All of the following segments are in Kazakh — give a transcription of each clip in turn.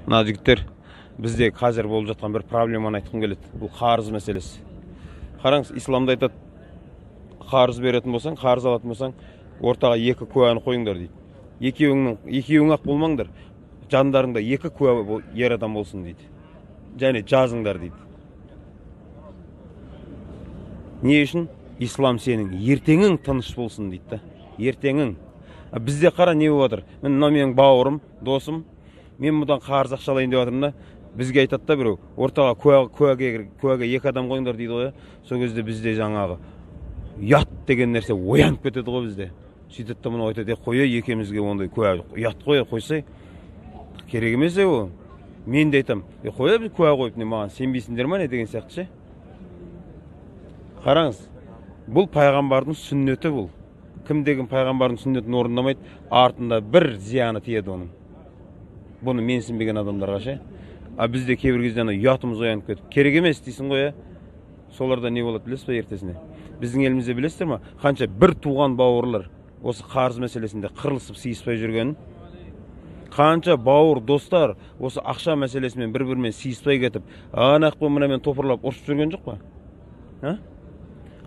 Мына жігіттер, бізде қазір болып жатқан бір проблеманы айтқым келеді. Бұл қарыз мәселесі. Қараңыз, исламда айтады, қарыз беретін болсаң, қарыз алатын болсаң, ортаға екі куәні қойыңдар дейді. Екеуің ақ болмаңдар, жандарыңда екі куә ер адам болсын дейді. Және жазыңдар дейді. Не үшін? Ислам сенің ертеңің тыныш болсын дейді. Ертеңің. Бізде қара не болып жатыр? Мына менің бауырым, досым, мен бұдан қарыз ақшалайын деп жатырмын да, бізге айтады да біреу, ортаға куәге екі адам қойыңдар дейді ғой. Сол кезде бізде жаңағы ұят деген нәрсе оянып кетеді ғой бізде. Сөйтеді де мұны айтады, қоя екеумізге ондай куә ұят қоя қойсай. Керек емес ол. Мен де айтам, қоя біз куә қойып не маған сенбейсіңдер ме не деген сияқты ше. Қараңыз, бұл пайғамбардың сүннеті бұл. Кімдеген пайғамбардың сүннетін орындамайды, артында бір зияны тиеді оның. Бұны менсінбеген адамдарға ше. Бізде кейбір кезде ұятымыз оянып кетіп, керек емес дейсің ғой. Соларда не болады білесіз бе ертесіне? Біздің елімізде білесіздер ме? Қанша бір туған бауырлар осы қарыз мәселесінде қырылысып сыйыспай жүргенін? Қанша бауыр достар осы ақша мәселесімен бір-бірімен сыйыспай кетіп, анақпен мынамен топырлап ұрысып жүрген жоқ па?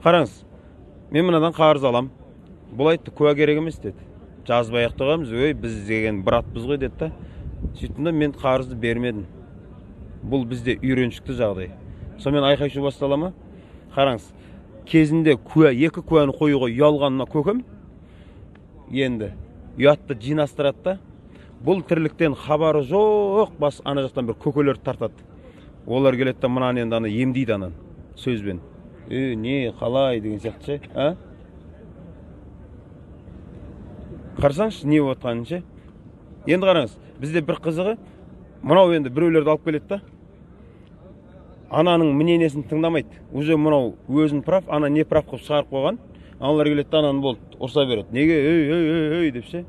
Қараңыз, мен мынадан қарыз алам. Бұл айтты, куә керек емес деді. Жазбай ақ қойғанбыз, біз деген братпыз ғой деді да. Сөйттім, мен қарызды бермедім. Бұл бізде үйреншікті жағдай. Сонымен айқай-шу бастала ма? Қараңыз, кезінде екі куәні қоюға ұялғанына көкім, енді ұятты жинастырады да. Бұл тірліктен хабары жоқ, бас ана жақтан бір көкелерді тартады. Олар келеді да мынаны енді ана емдейді анан сөзбен. Не, қалай деген сияқты ше. Қарсаңшы, не болып отқанын ше. Енді қараңыз, бізде бір қызығы, мынау енді біреулерді алып келеді да. Ананың мнениесін тыңдамайды. Уже мынау өзін прав, ана не прав қылып шығарып қойған. Аналар келеді да ананы болды, ұрса береді. Неге, ей деп ше.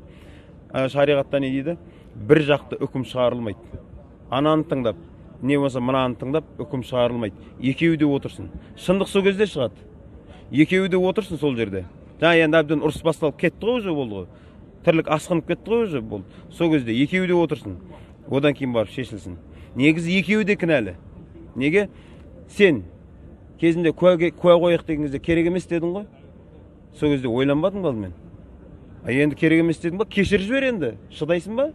Шариғатта не дейді? Бір жақты үкім шығарылмайды. Ананы тыңдап, не болса мынаны тыңдап, үкім шығарылмайды. Екеуі де отырсын. Шындық сол кезде шығады. Екеуі де отырсын сол жерде. Жаңа енді әбден ұрыс басталып кетті ғой, уже болды ғой. Тірлік асқынып кетті ғой, уже болды. Сол кезде екеуі де отырсын. Одан кейін барып шешілсін. Негізі екеуі де кінәлі. Неге? Сен кезінде куә қояқ деген кезде керек емес дедің ғой. Сол кезде ойланбадың ба мен? Енді керек емес дедің ба? Кешіріп жібер енді. Шыдайсың ба?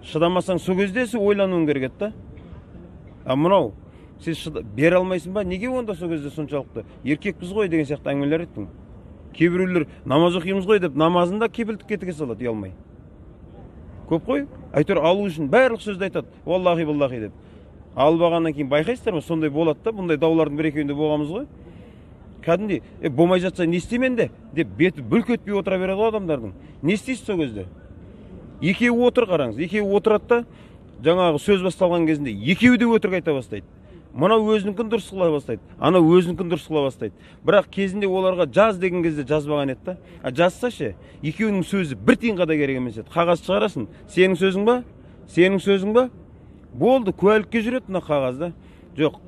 Шыдамасаң сол кезде сен ойлануың керек та. Мынау сен бере алмайсың ба? Неге онда сол кезде соншалықты? Еркекпіз ғой деген сияқты әңгімелер еттің. Кейбіреулер намаз оқимыз ғой деп намазында кепілдік кетіге салады, ұялмай. Көп қой, әйтеуір алу үшін барлық сөзді айтады. Валлахи баллахи деп. Албағаннан кейін байқайсыздар ма? Сондай болады да, бұндай даулардың бір екеуінде болғанбыз ғой. Кәдімгідей, болмай жатса не істеймін де деп беті бүлк етпей отыра береді адамдардың. Не істейсіз сол кезде? Екеуі отыр, қараңыз. Екеуі отырады да, жаңағы сөз басталған кезінде екеуі де өтірік айта бастайды. Мынау өзінікін дұрыс қыла бастайды. Ана өзінікін дұрыс қыла бастайды. Бірақ кезінде оларға жаз деген кезде жазбаған еді да. Жазса ше, екеуінің сөзі бір тиынға да керек емес еді. Қағаз шығарасын. Сенің сөзің ба? Сенің сөзің ба? Болды, куәлікке жүреді мына қағазда. Жоқ,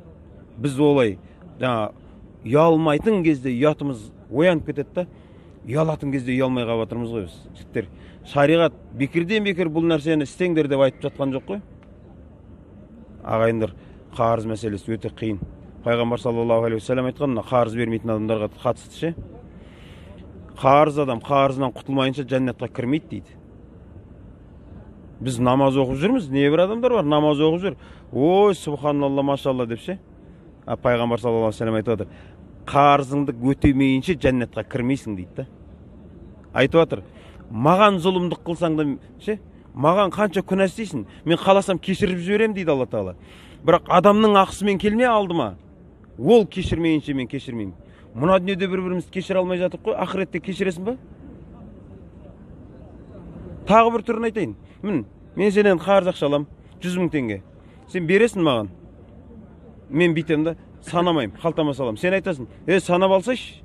біз олай ұялмайтын кезде ұятымыз оянып кетеді да. Ұялатын кезде ұялмай қалып жатырмыз ғой біз. Жігіттер, шариғат бекерден бекер бұл нәрсені істеңдер деп айтып жатқан жоқ қой. Ағайындар, қарыз мәселесі өте қиын. Пайғамбар саллаллаху алейхи вассалам айтқан, қарыз бермейтін адамдарға қатысты ше. Қарыз адам қарызынан құтылмайынша жәннатқа кірмейді дейді. Біз намаз оқып жүрміз, не бір адамдар бар, намаз оқып жүр. Ой, субханалла, машалла деп ше. Пайғамбар саллаллаху алейхи вассалам айтып жатыр, қарызыңды өтемейінше жәннатқа кірмейсің дейді да. Айтып жатыр, маған зұлымдық қылсаң да ше, маған қанша күнә істейсің, мен қаласам кешіріп жіберем дейді Алла Тағала. Бірақ адамның ақысымен келме алдыма, ол кешірмейінше мен кешірмеймін. Мына дүниеде бір-бірімізді кешіре алмай жатып қой, ақыретте кешіресің ба? Тағы бір түрін айтайын. Мен сенен қарыз ақша алам, 100 000 теңге. Сен бересің маған. Мен бүйтем да, санамайым, қалтама салам. Сен айтасың, санап алсайшы.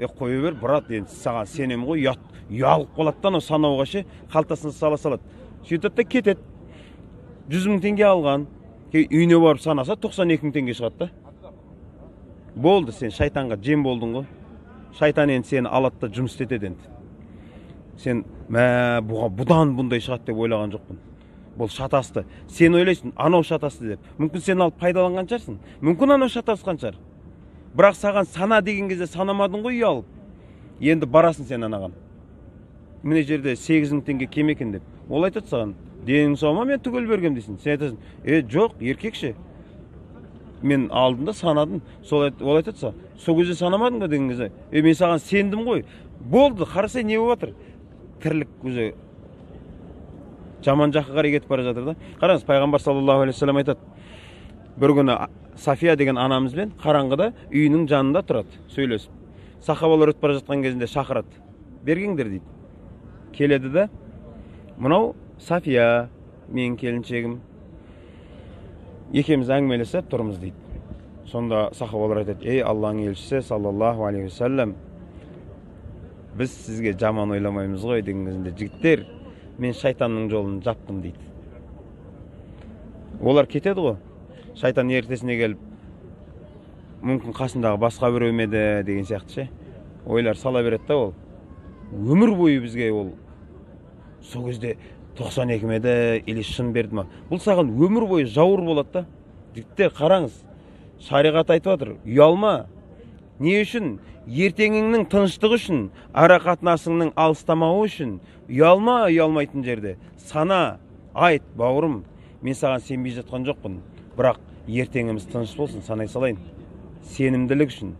Қоя бер, брат, енді саған сенем ғой, ұялып қалады да, санауға ше, қалтасына сала салады. Сөйтеді да кетеді. 100 000 теңге алған. Үйіне барып санаса 92 000 теңге шығады да. Болды, сен шайтанға жем болдың ғой. Шайтан енді сені алады да жұмыс істетеді енді. Сен бұдан бұндай шығады деп ойлаған жоқпын. бұл шатасты. Сен ойлайсың, анау шатасты деп. Мүмкін сен алып пайдаланған шығарсың. Мүмкін анау шатасқан шығар. Бірақ саған сана деген кезде санамадың ғой үй алып. Енді барасың сен анаған. Міне жерде 8.000 теңге кем екен деп. Ол айтады саған, денің сау ма, мен түгел бергем дейсің. Сен айтасың, жоқ, еркекше. Мен алдында санадым. Ол айтады саған, сол кезде санамадың ба деген кезде. Мен саған сендім ғой. Болды, қарасай не болып жатыр? Тірлік өзі жаман жаққа қарай кетіп бара жатыр да. Қараңыз, пайғамбар саллаллаху алейхи вассалам айтады. Бір күні Сафия деген анамызбен қараңғыда үйінің жанында тұрады, сөйлесіп. Сахабалар өтіп бара жатқан кезінде шақырады. Бергеңдер дейді. Келеді да, мынау Сафия, менің келіншегім. Екеуміз әңгімелесіп тұрмыз дейді. Сонда сахабалар айтады, Алланың елшісі саллаллаху алейхи вассалам, біз сізге жаман ойламаймыз ғой деген кезінде, жігіттер, мен шайтанның жолын жаптым дейді. Олар кетеді ғой. Шайтан ертесіне келіп, мүмкін қасындағы басқа біреу ме еді деген сияқты ше. Ойлар сала береді да ол. Өмір бойы бізге ол сол кезде 92 ме еді, или шын берді ма. Бұл саған өмір бойы жауыр болады да. Жігіттер, қараңыз. Шариғат айтып жатыр, ұялма. Не үшін? Ертеңіңнің тыныштығы үшін, ара қатынасыңның алыстамауы үшін. Ұялма, ұялмайтын жерде. Сана, айт, бауырым, мен саған сенбей жатқан жоқпын. Бірақ ертеңіміз тыныш болсын, санай салайын. Сенімділік үшін.